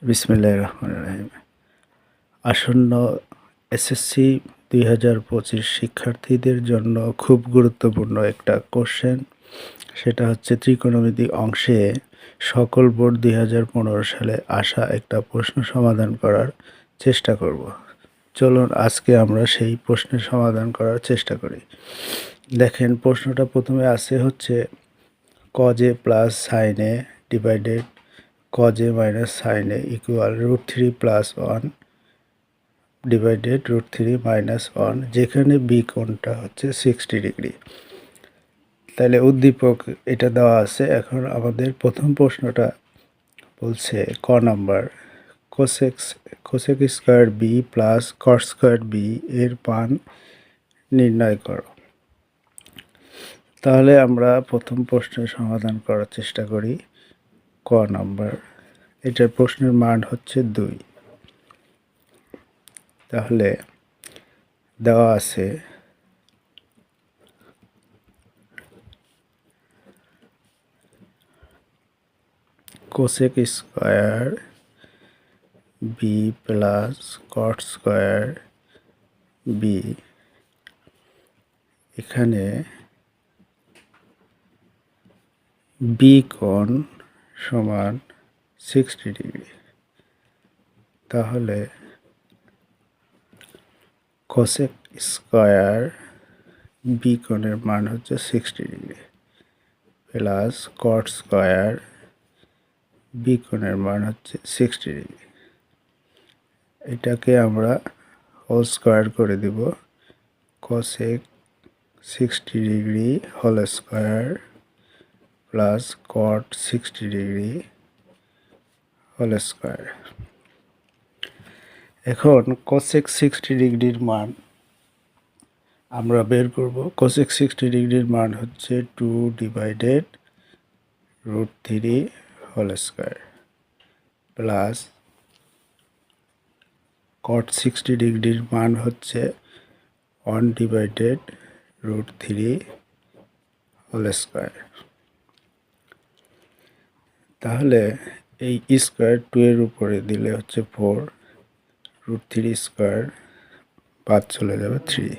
বিসমিল্লাহির রহমানির রহিম। আসন্ন এসএসসি 2025 শিক্ষার্থীদের জন্য খুব গুরুত্বপূর্ণ একটা কোশ্চেন। সেটা হচ্ছে ত্রিকোণমিতি অংশে সকল বোর্ড 2015 সালে আসা একটা প্রশ্ন সমাধান করার চেষ্টা করব। চলুন আজকে আমরা সেই প্রশ্নের সমাধান করার চেষ্টা করি। দেখেন, প্রশ্নটা প্রথমে আছে হচ্ছে cos a plus sin a divided cos a minus sin a equal √3 plus 1 divided √3 minus 1, যেখানে বি কোণটা হচ্ছে 60 ডিগ্রি। তাহলে উদ্দীপক এটা দেওয়া আছে। এখন আমাদের প্রথম প্রশ্নটা বলছে ক number, cosec square B plus cot square B এর মান নির্ণয় করো। তাহলে আমরা প্রথম প্রশ্নের সমাধান করার চেষ্টা করি। ক নাম্বার, এটার প্রশ্নের মান হচ্ছে 2। তাহলে দেওয়া আছে cosec square B plus cot square B, এখানে বি কোণ সমান 60 ডিগ্রি। তাহলে কোসেক স্কোয়ার বি কোণের মান হচ্ছে 60 degree plus cot square B কোণের মান হচ্ছে 60 ডিগ্রি। এটাকে আমরা হোল স্কোয়ার করে দিব। Cosec 60 degree whole square plus cot 60 degree whole square. এখন কোসেক 60 ডিগ্রির মান আমরা বের করব। কোসেক 60 ডিগ্রির মান হচ্ছে 2 divided √3 whole square plus cot 60 ডিগ্রির মান হচ্ছে 1 ডিভাইডেড √3 হোল স্কোয়ার। তাহলে এই স্কোয়ার 2 এর উপরে দিলে হচ্ছে 4, √3 স্কোয়ার বাদ চলে যাবে 3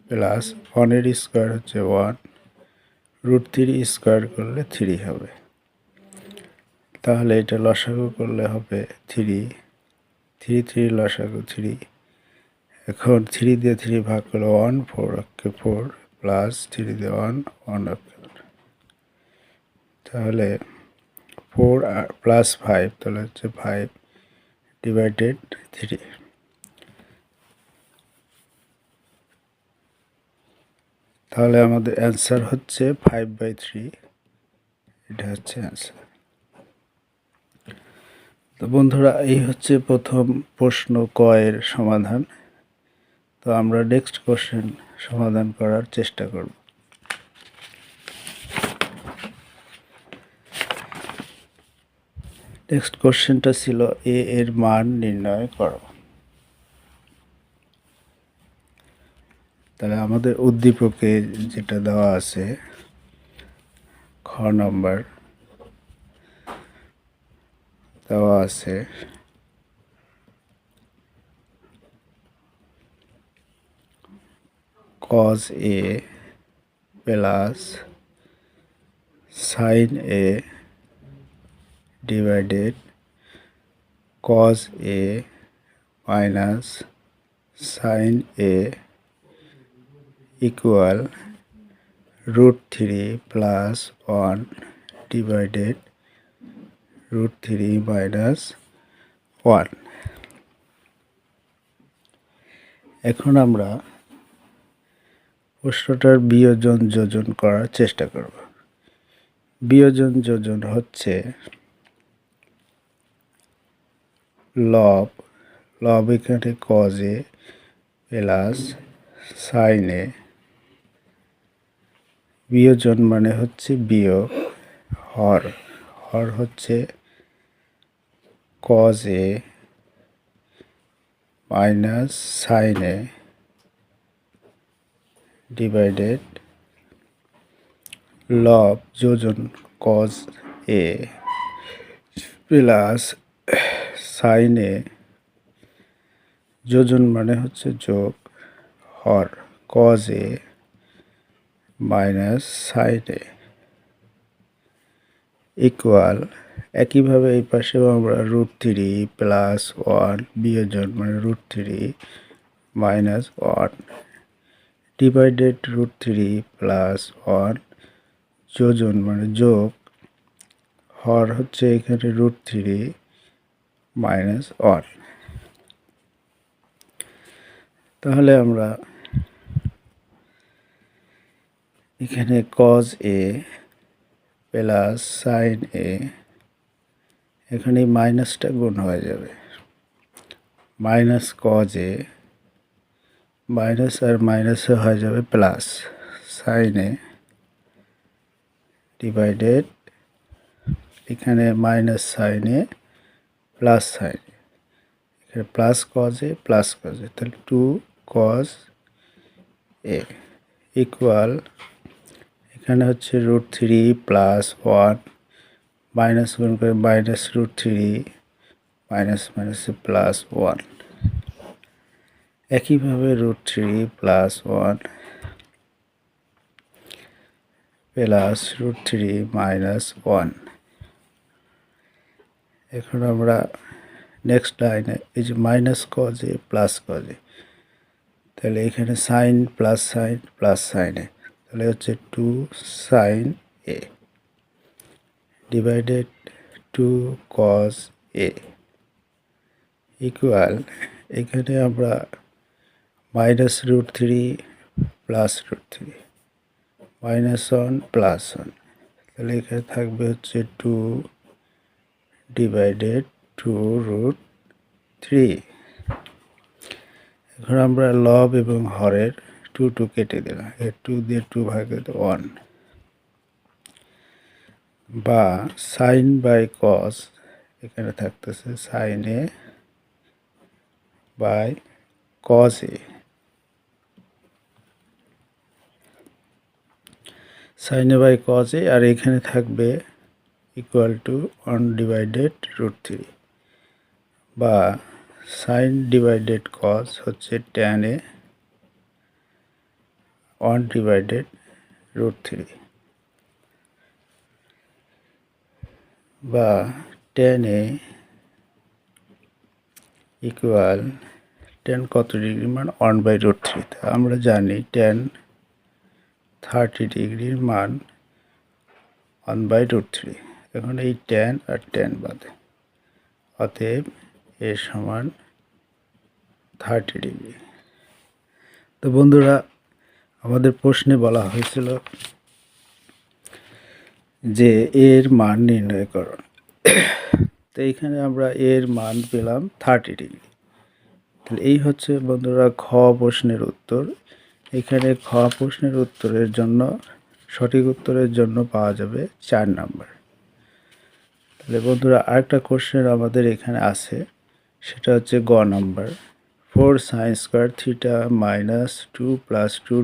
প্লাস 1 এর স্কোয়ার হচ্ছে 1, √3 স্কোয়ার করলে 3 হবে। তাহলে এটা লসাগু করলে হবে 3, 3 লসাগু 3। এখন 3 দিয়ে 3 ভাগ করলে 1, 4 অক্ষে 4 প্লাস 3 দিয়ে 1, 1 অক্ষে। তাহলে 4 প্লাস 5, তাহলে হচ্ছে 5 ডিভাইডেড 3। তাহলে আমাদের অ্যান্সার হচ্ছে 5/3। এটা হচ্ছে অ্যান্সার। তো বন্ধুরা, এই হচ্ছে প্রথম প্রশ্ন ক এর সমাধান। তো আমরা নেক্সট কোশ্চেন সমাধান করার চেষ্টা করব। নেক্সট কোশ্চেনটা ছিল এ এর মান নির্ণয় করো। তাহলে আমাদের উদ্দীপকে যেটা দেওয়া আছে খ নম্বর দেওয়া আছে cos a plus sin a divided cos a minus sin a equal √3 plus 1 divided √3 minus 1। এখন আমরা প্রশ্নটার বিয়োজন যোজন করার চেষ্টা করব। বিয়োজন যোজন হচ্ছে লব এখানে cos a plus sin a, বিয়োজন মানে হচ্ছে বিয়োগ, হর হচ্ছে cos a minus sin a divided লব যোজন cos a প্লাস সাইনে যোজন মানে হচ্ছে যোগ, হর cos A minus sine A equal, একইভাবে এই পাশেও আমরা √3 প্লাস 1 বিয়োজন মানে √3 মাইনাস 1 ডিভাইডেড √3 প্লাস 1 যোজন মানে যোগ, হর হচ্ছে এখানে √3 মাইনাস 1। তাহলে আমরা এখানে কজ এ প্লাস সাইন এ, এখানে মাইনাসটা গুণ হয়ে যাবে, মাইনাস কজ এ মাইনাস আর মাইনাসে হয়ে যাবে প্লাস সাইন এ ডিভাইডেড, এখানে মাইনাস সাইন এ প্লাস সাইন এ, এখানে plus cos A plus cos A, তাহলে 2 কজ এ ইকুয়াল, এখানে হচ্ছে √3 প্লাস 1 মাইনাস গুণ করে মাইনাস √3 মাইনাস মাইনাসে প্লাস 1, একইভাবে √3 প্লাস 1 প্লাস √3 মাইনাস 1। এখন আমরা নেক্সট লাইনে এই যে minus cos A plus cos A, তাহলে এখানে sine plus sine plus sine A, তাহলে হচ্ছে 2 sine A divided 2 cos A equal, এখানে আমরা মাইনাস √3 প্লাস √3 মাইনাস 1 প্লাস 1, তাহলে এখানে থাকবে হচ্ছে 2 ডিভাইডেড 2√3। এখন আমরা লব এবং হরের 2 কেটে দিলাম, এর 2 দিয়ে 2 ভাগে 1, বা সাইন বাই কস, এখানে থাকতেছে sine A by cos A, sine A by cos A, আর এখানে থাকবে ইকুয়াল টু 1 ডিভাইডেড √3, বা সাইন ডিভাইডেড কজ হচ্ছে ট্যান এ 1 ডিভাইডেড √3, বা ট্যান এ ইকুয়াল, ট্যান কত ডিগ্রি মান 1/√3, আমরা জানি ট্যান 30 ডিগ্রির মান 1/√3। এখন এই ট্যান আর ট্যান বাদে, অতএব এ সমান 30 ডিগ্রি। তো বন্ধুরা, আমাদের প্রশ্নে বলা হয়েছিল যে এর মান নির্ণয় করো, তো এইখানে আমরা এর মান পেলাম 30 ডিগ্রি। তাহলে এই হচ্ছে বন্ধুরা খ প্রশ্নের উত্তর। এখানে খ প্রশ্নের উত্তরের জন্য, সঠিক উত্তরের জন্য পাওয়া যাবে 4 নাম্বার। তাহলে বন্ধুরা আরেকটা কোশ্চেন আমাদের এখানে আছে, সেটা হচ্ছে গ number, 4 sine square theta minus 2 plus 2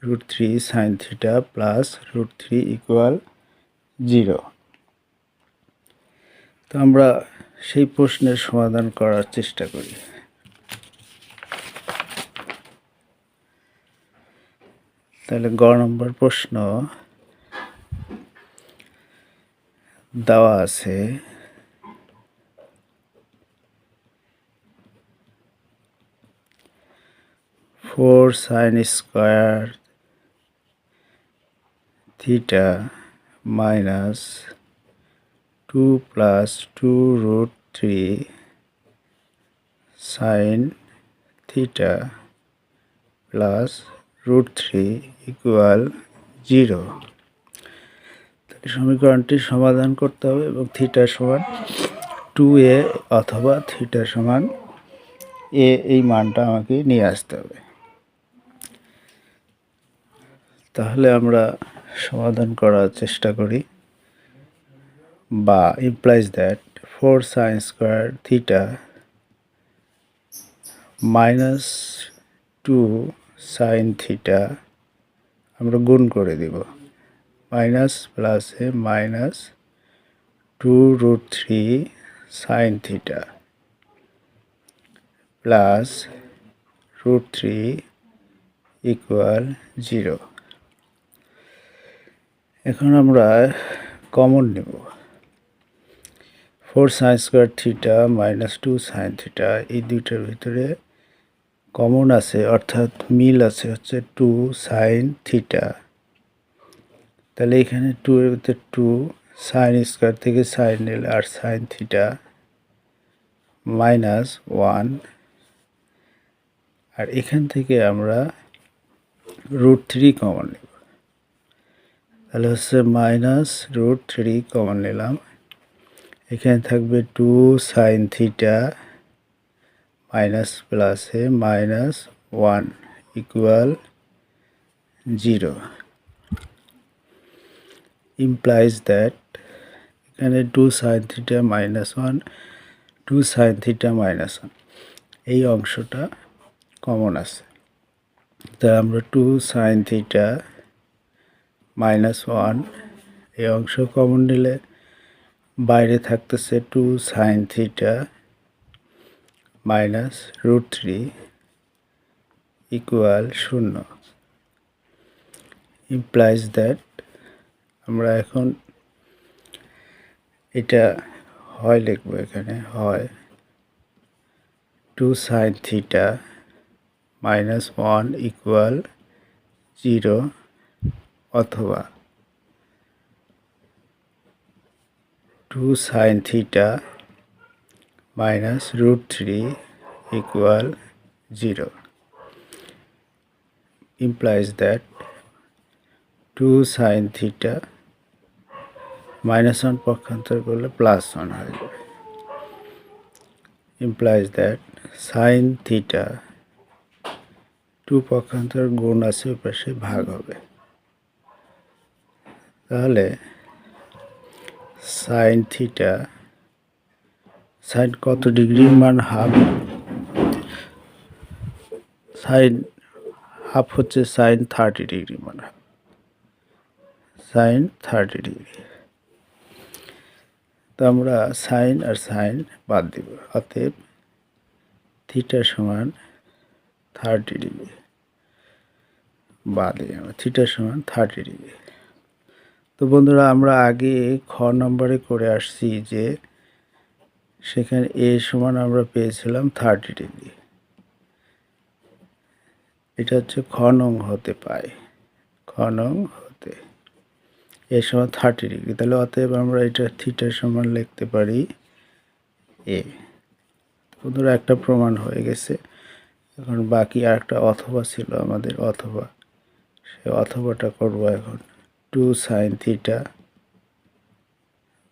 √3 sine theta plus √3 equal 0। তো আমরা সেই প্রশ্নের সমাধান করার চেষ্টা করি। তাহলে গ নম্বর প্রশ্ন দেওয়া আছে, 4 sine square theta minus 2 plus 2 √3 sine theta plus √3 equal 0। তাহলে সমীকরণটি সমাধান করতে হবে এবং থিটা সমান 2a অথবা থিটা সমান a, এই মানটা আমাকে নিয়ে আসতে হবে। তাহলে আমরা সমাধান করার চেষ্টা করি, বা implies that 4 sine square theta minus 2 sine theta, আমরা গুণ করে দিব, মাইনাস প্লাসে minus 2 √3 sine theta plus √3 equal 0। এখন আমরা কমন নেব। 4 sine square theta minus 2 sine theta এই দুইটার ভিতরে কমন আছে, অর্থাৎ মিল আছে হচ্ছে 2 সাইন থিটা। তাহলে এখানে 2 এর ভিতরে 2 সাইন স্কোয়ার থেকে সাইন নিলে আর সাইন থিটা মাইনাস 1, আর এখান থেকে আমরা √3 কমন নেব। তাহলে হচ্ছে মাইনাস √3 কমন নিলাম। এখানে থাকবে 2 সাইন থিটা মাইনাস প্লাসে মাইনাস 1 ইকুয়াল 0, implies that এখানে 2 sine theta minus 1, 2 sine theta minus 1 এই অংশটা কমন আছে। তাই আমরা 2 সাইন থিটা মাইনাস 1 এই অংশ কমন নিলে বাইরে থাকতেছে 2 sine theta minus √3 equal 0, implies that আমরা এখন এটা হয় লিখবো। এখানে হয় 2 সাইন থিটা মাইনাস 1 ইকুয়াল 0, অথবা 2 sine theta minus √3 equal 0, implies that 2 sine theta minus 1 পক্ষান্তর করলে প্লাস 1 হয়ে যাবে, implies that সাইন থিটা 2 পক্ষান্তর গুণ আছে ওই পাশে ভাগ হবে। তাহলে সাইন থিটা, সাইন কত ডিগ্রির মান হাফ, সাইন হাফ হচ্ছে সাইন 30 ডিগ্রি মান, সাইন 30 ডিগ্রি। তো আমরা সাইন আর সাইন বাদ দিব, অতএব থিটা সমান 30 ডিগ্রি বাদ দিই আমরা, থিটা সমান 30 ডিগ্রি। তো বন্ধুরা আমরা আগে খ নম্বরে করে আসছি যে সেখানে এ সমান আমরা পেয়েছিলাম 30 ডিগ্রি। এটা হচ্ছে খ নং হতে পায়, খ নং হতে এ সমান 30 ডিগ্রি। তাহলে অতএব আমরা এটা থিটা সমান লিখতে পারি এ। বন্ধুরা একটা প্রমাণ হয়ে গেছে, এখন বাকি আর একটা অথবা ছিল আমাদের, অথবা সে অথবাটা করবো এখন। 2 sine theta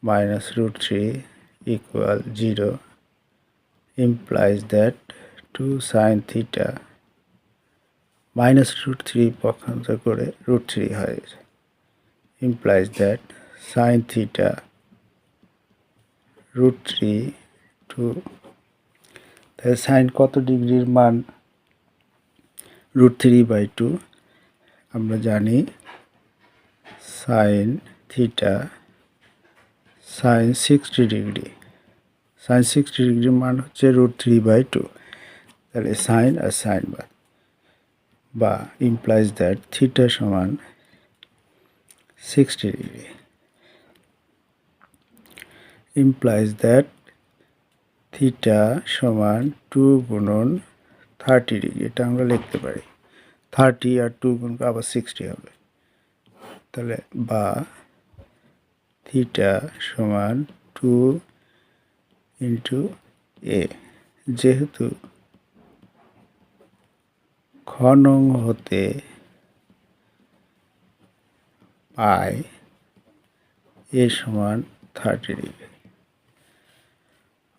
minus √3 equal 0, implies that 2 sine theta minus √3 পক্ষান্তর করে √3 হয়, implies that সাইন থিটা √3 2, তাহলে সাইন কত ডিগ্রির মান √3/2 আমরা জানি। Sine theta sine 60 degree, sine 60 ডিগ্রির মান হচ্ছে √3/2। তাহলে সাইন আর সাইন বা ইমপ্লাইজ দ্যাট থিটা সমান 60 ডিগ্রি, ইমপ্লাইজ দ্যাট থিটা সমান 2 গুণন 30 ডিগ্রি। এটা আমরা লিখতে পারি 30 আর 2 গুণ আবার 60 হবে। তাহলে বা থিটা সমান 2 ইন্টু এ, যেহেতু খ নং হতে পাই এ সমান 30 ডিগ্রি।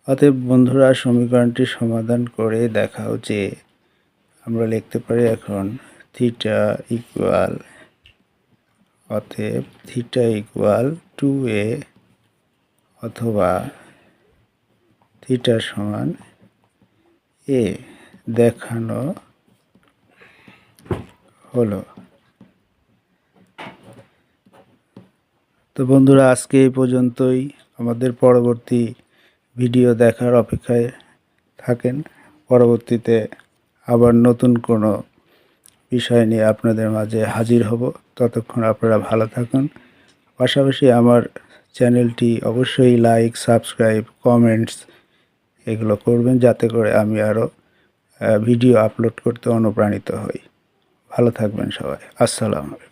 অতএব বন্ধুরা সমীকরণটি সমাধান করে দেখাও যে আমরা লিখতে পারি এখন থিটা ইকুয়াল, অতএব থিটা ইকুয়াল 2a, অথবা থিটা সমান এ দেখানো হলো। তো বন্ধুরা আজকে এই পর্যন্তই। আমাদের পরবর্তী ভিডিও দেখার অপেক্ষায় থাকেন। পরবর্তীতে আবার নতুন কোনো বিষয় নিয়ে আপনাদের মাঝে হাজির হব। ততক্ষণ আপনারা ভালো থাকুন। পাশাপাশি আমার চ্যানেলটি অবশ্যই লাইক, সাবস্ক্রাইব, কমেন্টস এগুলো করবেন, যাতে করে আমি আরও ভিডিও আপলোড করতে অনুপ্রাণিত হই। ভালো থাকবেন সবাই। আসসালামু আলাইকুম।